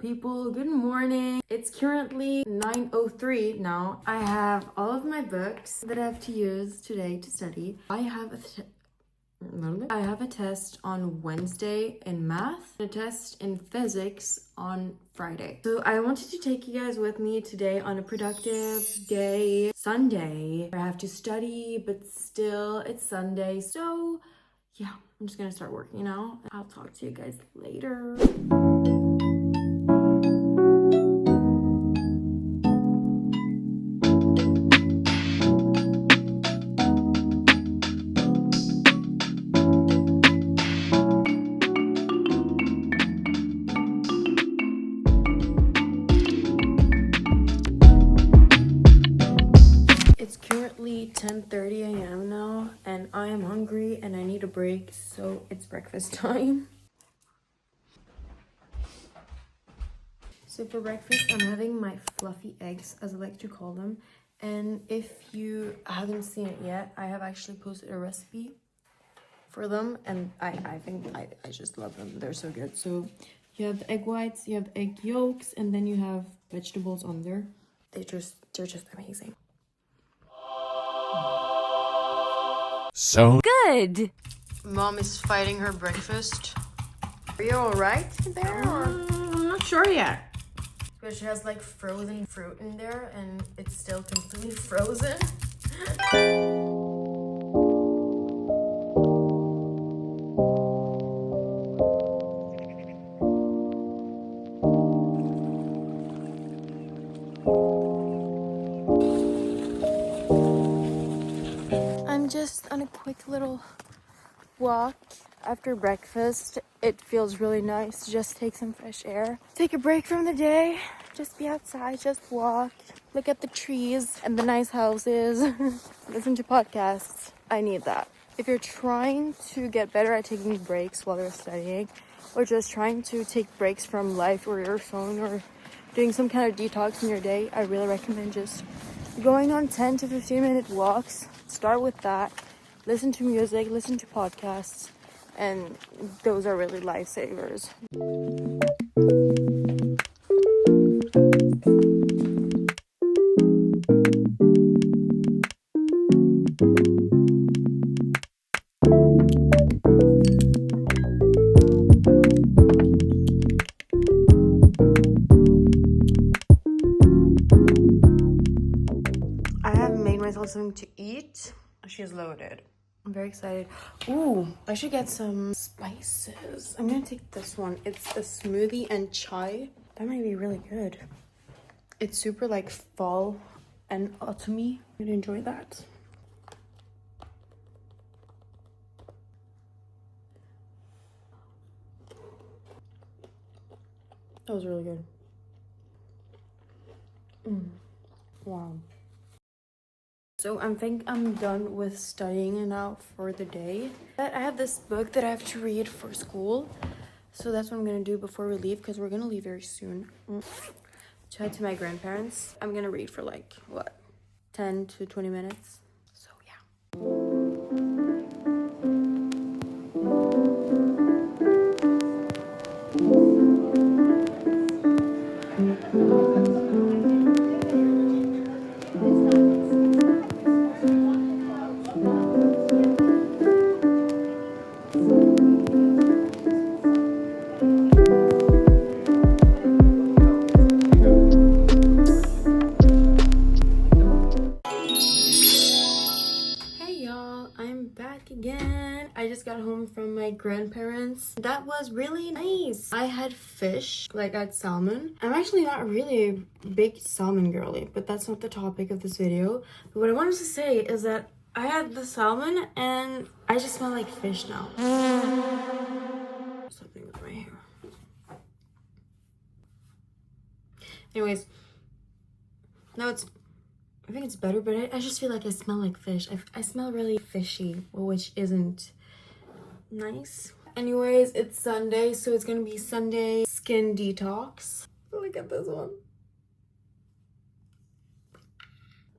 People, good morning. It's currently 9:03 now. I have all of my books that I have to use today to study. I have a test on Wednesday in math, a test in physics on Friday. So I wanted to take you guys with me today on a productive day, Sunday. I have to study, but still it's Sunday. So yeah, I'm just gonna start working now. I'll talk to you guys later. It's currently 10:30 a.m. now, and I am hungry and I need a break, so it's breakfast time. So for breakfast, I'm having my fluffy eggs, as I like to call them. And if you haven't seen it yet, I have actually posted a recipe for them, and I think I just love them. They're so good. So you have the egg whites, you have egg yolks, and then you have vegetables on there. They're just amazing. So good. Mom is fighting her breakfast. Are you alright there? I'm not sure yet. Because she has like frozen fruit in there and it's still completely frozen. I'm just on a quick little walk after breakfast. It feels really nice to just take some fresh air, take a break from the day, just be outside, just walk, look at the trees and the nice houses, listen to podcasts. I need that. If you're trying to get better at taking breaks while you're studying, or just trying to take breaks from life or your phone, or doing some kind of detox in your day, I really recommend just going on 10 to 15 minute walks. Start with that. Listen to music, listen to podcasts, and those are really lifesavers. I have made myself something to eat. She's loaded. I'm very excited. Ooh, I should get some spices. I'm gonna take this one. It's a smoothie and chai. That might be really good. It's super like fall and autumny. I'm gonna enjoy that. That was really good. Wow. So I think I'm done with studying now for the day. But I have this book that I have to read for school. So that's what I'm gonna do before we leave, because we're gonna leave very soon. To head to my grandparents. I'm gonna read for like, what, 10 to 20 minutes. So yeah. back again. I just got home from my grandparents. That was really nice. I had fish, like I had salmon. I'm actually not really a big salmon girly, but that's not the topic of this video. But what I wanted to say is that I had the salmon and I just smell like fish now. Something with my hair. Anyways, now I think it's better, but I just feel like I smell like fish. I smell really fishy, which isn't nice. Anyways, it's Sunday, so it's gonna be Sunday skin detox. Look at this one.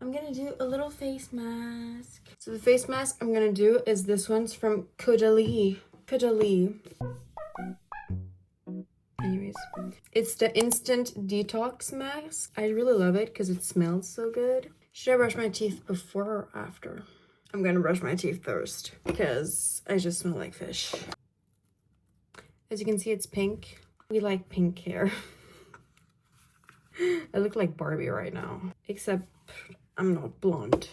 I'm gonna do a little face mask. So the face mask I'm gonna do is this one's from cosy. Anyways, it's the instant detox mask. I really love it because it smells so good. Should I brush my teeth before or after? I'm gonna brush my teeth first because I just smell like fish. As you can see, it's pink. We like pink hair. I look like Barbie right now, except I'm not blonde.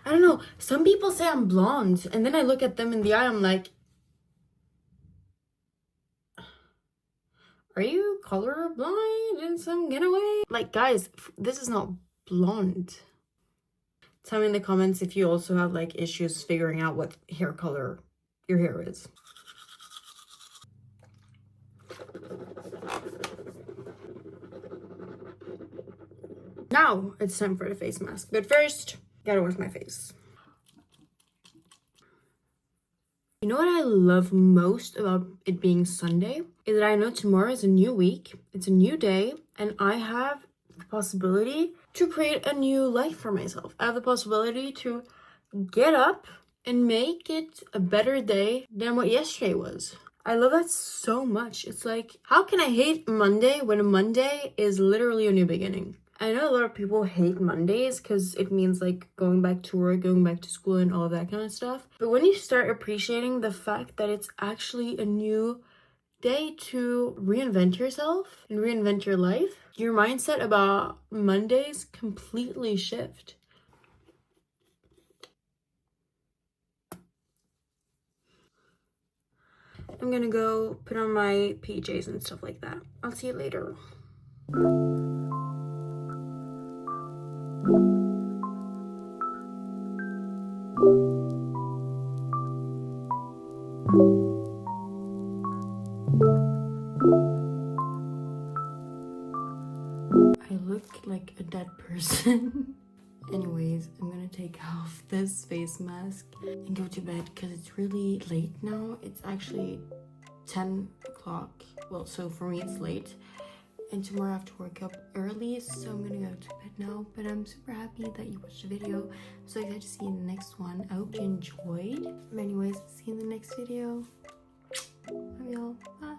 I don't know. Some people say I'm blonde, and then I look at them in the eye, I'm like, are you colorblind in some getaway? Like, guys, this is not blonde. Tell me in the comments if you also have like issues figuring out what hair color your hair is. Now it's time for the face mask, but first, gotta wash my face. You know what I love most about it being Sunday? Is that I know tomorrow is a new week, it's a new day, and I have the possibility to create a new life for myself. I have the possibility to get up and make it a better day than what yesterday was. I love that so much. It's like, how can I hate Monday when Monday is literally a new beginning? I know a lot of people hate Mondays because it means like going back to work, going back to school and all of that kind of stuff. But when you start appreciating the fact that it's actually a new day to reinvent yourself and reinvent your life, your mindset about Mondays completely shift. I'm gonna go put on my PJs and stuff like that. I'll see you later. I look like a dead person. Anyways, I'm gonna take off this face mask and go to bed because it's really late now. It's actually 10 o'clock. Well, so for me it's late. And tomorrow I have to wake up early, so I'm gonna go to bed now. But I'm super happy that you watched the video. I'm so excited to see you in the next one. I hope you enjoyed. But anyways, see you in the next video. Love y'all. Bye.